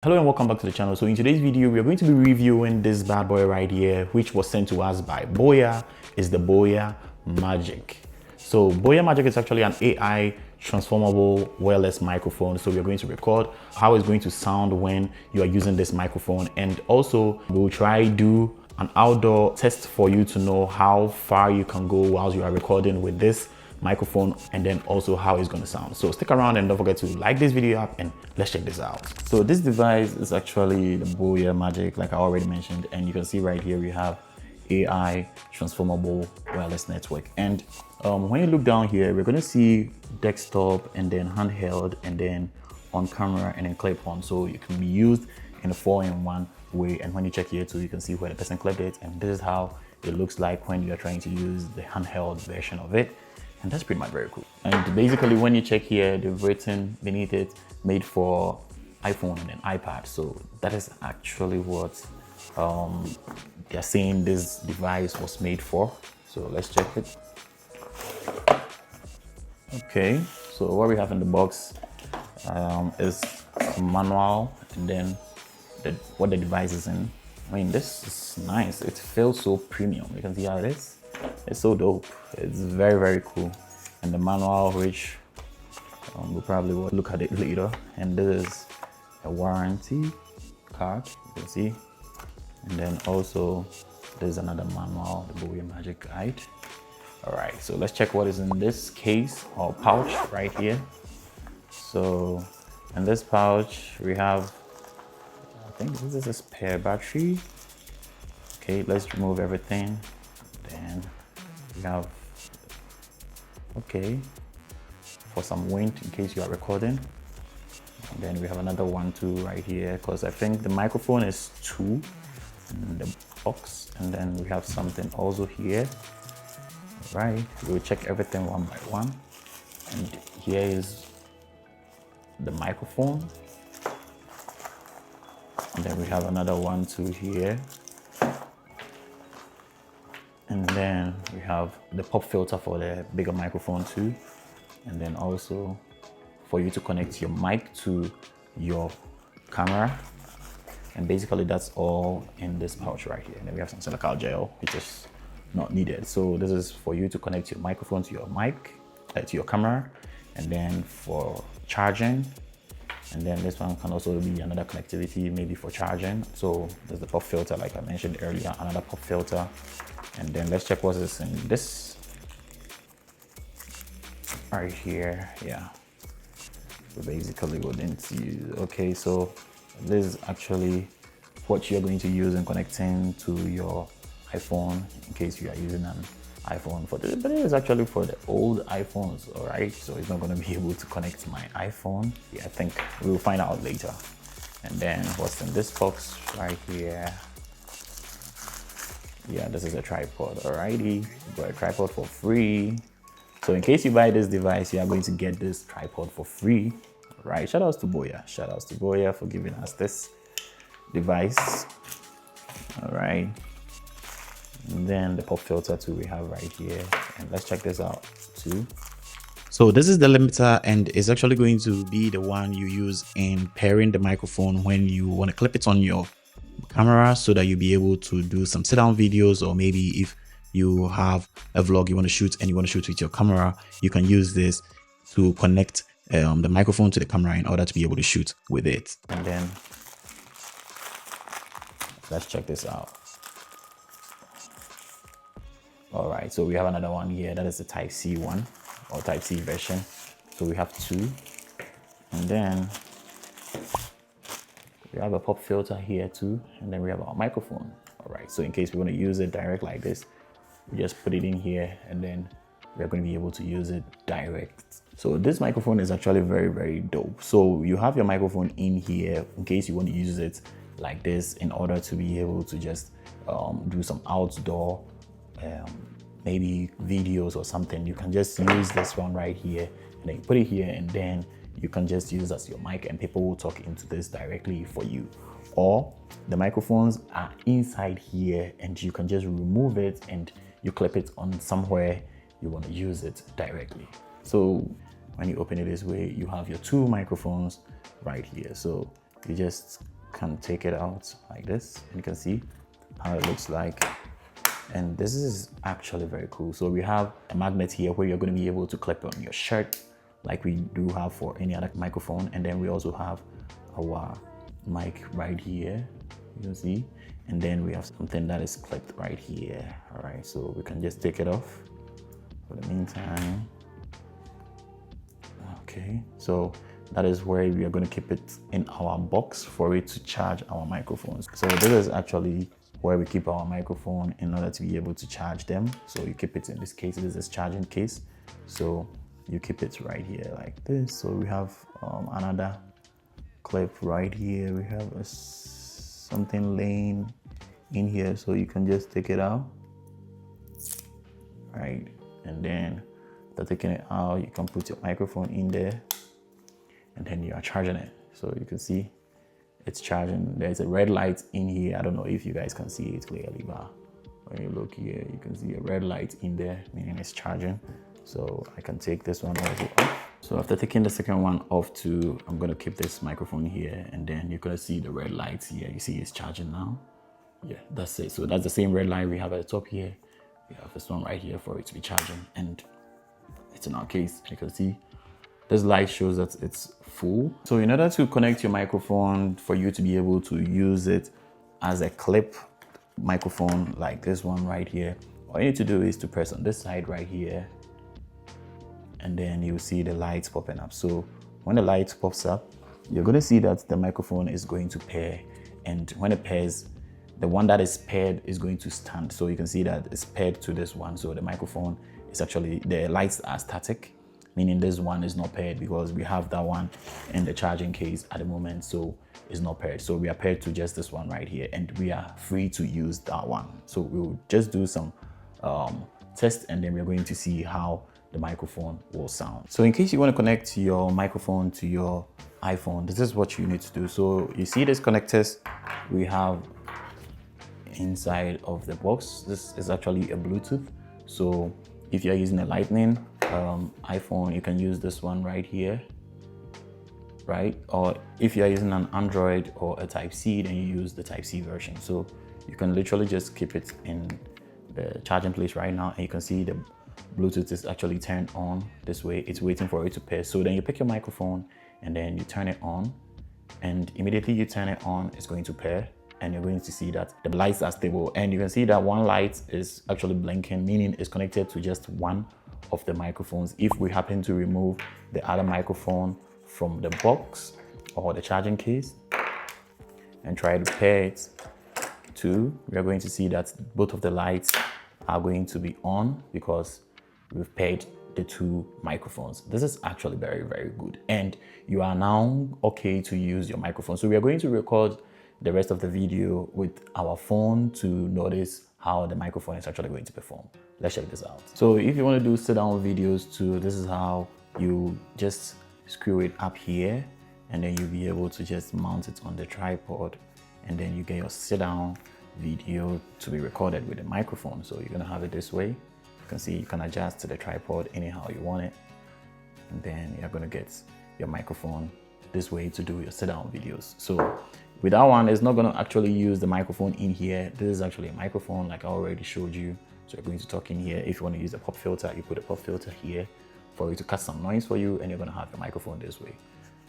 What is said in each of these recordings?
Hello and welcome back to the channel. So in today's video, we are going to be reviewing this bad boy right here, which was sent to us by BOYA. Is the BOYA Magic. So BOYA Magic is actually an AI transformable wireless microphone. So we are going to record how it's going to sound when you are using this microphone, and also we'll try do an outdoor test for you to know how far you can go while you are recording with this microphone, and then also how it's going to sound. So stick around and don't forget to like this video up, and let's check this out. So this device is actually the BOYA Magic, like I already mentioned, and you can see right here we have AI transformable wireless network. And when you look down here, we're going to see desktop, and then handheld, and then on camera, and then clip on. So it can be used in a 4-in-1 way. And when you check here too, you can see where the person clipped it, and this is how it looks like when you're trying to use the handheld version of it. And that's pretty much very cool. And basically when you check here, they've written beneath it, made for iPhone and iPad. So that is actually what they're saying this device was made for. So let's check it. Okay, so what we have in the box is a manual, and then what the device is in. I mean, this is nice. It feels so premium. You can see how it is. It's so dope. It's very, very cool. And the manual, which we'll probably look at it later. And this is a warranty card, you can see. And then also there's another manual, the BOYA Magic Guide. All right, so let's check what is in this case or pouch right here. So in this pouch we have, I think this is a spare battery. Okay, let's remove everything. Then we have, okay, for some wind in case you are recording. And then we have another one too right here, because I think the microphone is 2 in the box. And then we have something also here. All right, we'll check everything one by one. And here is the microphone. And then we have another one too here. And then we have the pop filter for the bigger microphone too. And then also for you to connect your mic to your camera. And basically that's all in this pouch right here. And then we have some silicone gel, which is not needed. So this is for you to connect your microphone to your mic, to your camera, and then for charging. And then this one can also be another connectivity, maybe for charging. So there's the pop filter, like I mentioned earlier, another pop filter. And then let's check what is in this right here. Yeah, so basically we didn't use. Okay, so this is actually what you're going to use in connecting to your iPhone, in case you are using an iPhone for this, but it is actually for the old iPhones. All right, so it's not going to be able to connect to my iPhone. Yeah, I think we'll find out later. And then what's in this box right here? Yeah, this is a tripod. Alrighty, you got a tripod for free. So in case you buy this device, you are going to get this tripod for free. All right, shout outs to BOYA. Shout outs to BOYA for giving us this device. All right. And then the pop filter too we have right here. And let's check this out too. So this is the limiter, and it's actually going to be the one you use in pairing the microphone when you want to clip it on your camera, so that you'll be able to do some sit-down videos, or maybe if you have a vlog you want to shoot and you want to shoot with your camera, you can use this to connect the microphone to the camera in order to be able to shoot with it. And then let's check this out. All right, so we have another one here. That is the Type C one, or Type C version. So we have 2. And then we have a pop filter here too. And then we have our microphone. All right, so in case we want to use it direct like this, we just put it in here, and then we're going to be able to use it direct. So this microphone is actually very, very dope. So you have your microphone in here in case you want to use it like this, in order to be able to just do some outdoor maybe videos or something. You can just use this one right here, and then you put it here, and then you can just use as your mic, and people will talk into this directly for you. Or the microphones are inside here, and you can just remove it and you clip it on somewhere you want to use it directly. So when you open it this way, you have your 2 microphones right here. So you just can take it out like this, and you can see how it looks like. And this is actually very cool. So we have a magnet here where you're going to be able to clip on your shirt like we do have for any other microphone. And then we also have our mic right here, you can see. And then we have something that is clipped right here. All right, so we can just take it off for the meantime. Okay, so that is where we are going to keep it in our box for it to charge our microphones. So this is actually where we keep our microphone in order to be able to charge them. So you keep it, in this case, this is charging case. So you keep it right here like this. So we have another clip right here. We have something laying in here, so you can just take it out, right? And then after taking it out, you can put your microphone in there, and then you are charging it. So you can see it's charging. There's a red light in here. I don't know if you guys can see it clearly, but when you look here, you can see a red light in there, meaning it's charging. So I can take this one also off. So after taking the second one off too, I'm gonna keep this microphone here, and then you're gonna see the red lights here. You see it's charging now. Yeah, that's it. So that's the same red light we have at the top here. We have this one right here for it to be charging, and it's in our case. You can see this light shows that it's full. So in order to connect your microphone for you to be able to use it as a clip microphone like this one right here, all you need to do is to press on this side right here, and then you'll see the lights popping up. So when the light pops up, you're going to see that the microphone is going to pair, and when it pairs, the one that is paired is going to stand. So you can see that it's paired to this one. So the microphone is actually, the lights are static, meaning this one is not paired because we have that one in the charging case at the moment, so it's not paired. So we are paired to just this one right here, and we are free to use that one. So we'll just do some tests, and then we're going to see how the microphone will sound. So in case you want to connect your microphone to your iPhone, this is what you need to do. So you see these connectors we have inside of the box. This is actually a Bluetooth. So if you're using a Lightning iPhone, you can use this one right here, right? Or if you're using an Android or a Type-C, then you use the Type-C version. So you can literally just keep it in the charging place right now, and you can see the Bluetooth is actually turned on this way. It's waiting for it to pair. So then you pick your microphone, and then you turn it on, and immediately you turn it on, it's going to pair, and you're going to see that the lights are stable. And you can see that one light is actually blinking, meaning it's connected to just one of the microphones. If we happen to remove the other microphone from the box or the charging case and try to pair it to, we are going to see that both of the lights are going to be on because we've paired the two microphones. This is actually very, very good. And you are now okay to use your microphone. So we are going to record the rest of the video with our phone to notice how the microphone is actually going to perform. Let's check this out. So if you want to do sit down videos too, this is how you just screw it up here, and then you'll be able to just mount it on the tripod, and then you get your sit down video to be recorded with the microphone. So you're gonna have it this way. You can see you can adjust to the tripod anyhow you want it, and then you're gonna get your microphone this way to do your sit down videos. So with that one, it's not gonna actually use the microphone in here. This is actually a microphone like I already showed you. So you're going to talk in here. If you want to use a pop filter, you put a pop filter here for it to cut some noise for you, and you're gonna have your microphone this way.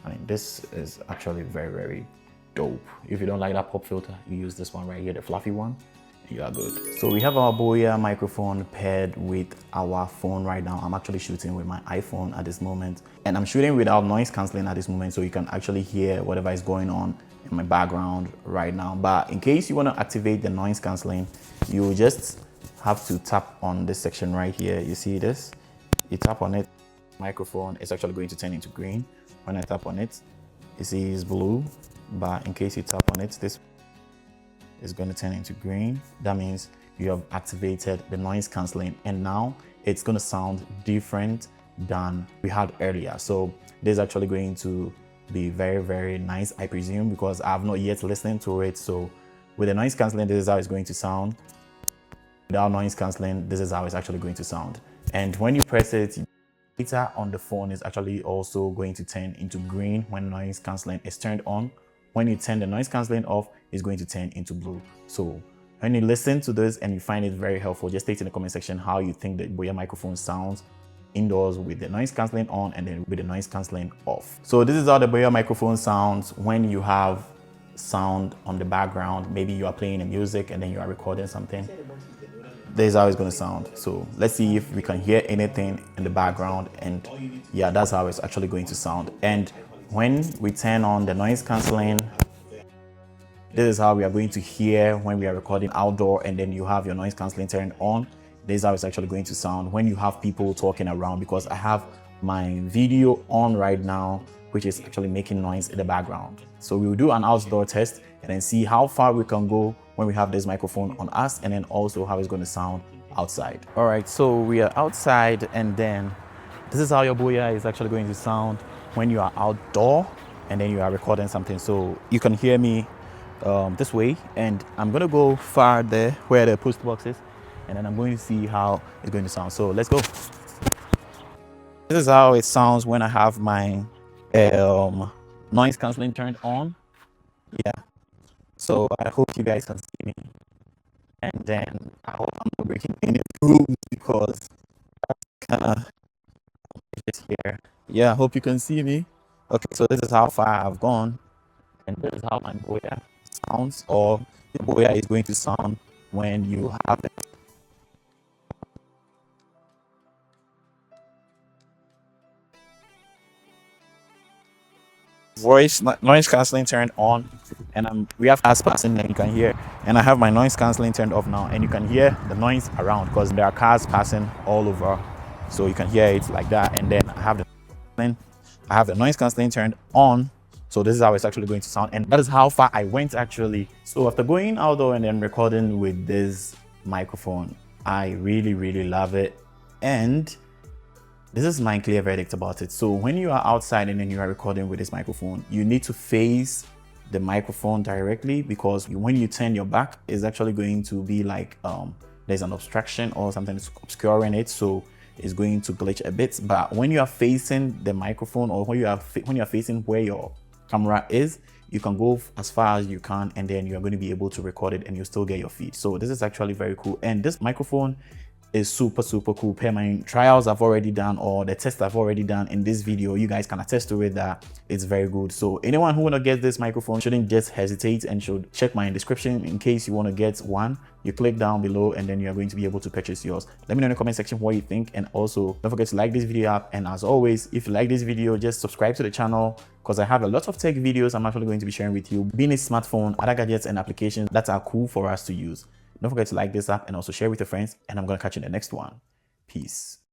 I mean, this is actually very, very dope. If you don't like that pop filter, you use this one right here, the fluffy one, and you are good. So we have our BOYA microphone paired with our phone right now. I'm actually shooting with my iPhone at this moment, and I'm shooting without noise cancelling at this moment, so you can actually hear whatever is going on in my background right now. But in case you want to activate the noise cancelling, you just have to tap on this section right here. You see this? You tap on it, microphone is actually going to turn into green. When I tap on it, you see it's blue, but in case you tap on it, this is going to turn into green. That means you have activated the noise cancelling, and now it's going to sound different than we had earlier. So this is actually going to be very, very nice, I presume, because I have not yet listened to it. So with the noise cancelling, this is how it's going to sound. Without noise cancelling, this is how it's actually going to sound. And when you press it, data on the phone is actually also going to turn into green when noise cancelling is turned on, When you turn the noise cancelling off, it's going to turn into blue. So when you listen to this and you find it very helpful, just state in the comment section how you think the BOYA microphone sounds indoors with the noise cancelling on and then with the noise cancelling off. So this is how the BOYA microphone sounds when you have sound on the background. Maybe you are playing a music and then you are recording something. This is how it's going to sound. So let's see if we can hear anything in the background, and yeah, that's how it's actually going to sound. And when we turn on the noise cancelling, this is how we are going to hear when we are recording outdoor, and then you have your noise cancelling turned on. This is how it's actually going to sound when you have people talking around, because I have my video on right now, which is actually making noise in the background. So we will do an outdoor test and then see how far we can go when we have this microphone on us, and then also how it's going to sound outside. All right, so we are outside, and then this is how your BOYA is actually going to sound when you are outdoor and then you are recording something. So you can hear me this way, and I'm going to go far there where the post box is, and then I'm going to see how it's going to sound. So let's go. This is how it sounds when I have my noise cancelling turned on. Yeah, so I hope you guys can see me, and then I hope I'm not breaking any rules, because kind of just here. Yeah, I hope you can see me. Okay, so this is how far I've gone, and this is how my BOYA sounds, or the BOYA is going to sound when you have it. Voice noise cancelling turned on, and we have cars passing that you can hear, and I have my noise cancelling turned off now, and you can hear the noise around because there are cars passing all over, so you can hear it like that. And then I have the noise cancelling turned on, so this is how it's actually going to sound, and that is how far I went actually. So after going outdoor and then recording with this microphone, I really love it, and this is my clear verdict about it. So when you are outside and then you are recording with this microphone, you need to face the microphone directly, because when you turn your back, it's actually going to be like there's an obstruction or something that's obscuring it, so it's going to glitch a bit. But when you are facing the microphone, or when you are facing where your camera is, you can go as far as you can, and then you're going to be able to record it and you still get your feed. So this is actually very cool, and this microphone is super cool. Per my trials I've already done, or the test I've already done in this video, you guys can attest to it that it's very good. So anyone who want to get this microphone shouldn't just hesitate and should check my description in case you want to get one. You click down below and then you're going to be able to purchase yours. Let me know in the comment section what you think, and also don't forget to like this video up. And as always, if you like this video, just subscribe to the channel, because I have a lot of tech videos I'm actually going to be sharing with you, being a smartphone, other gadgets and applications that are cool for us to use. Don't forget to like this app and also share with your friends, and I'm going to catch you in the next one. Peace.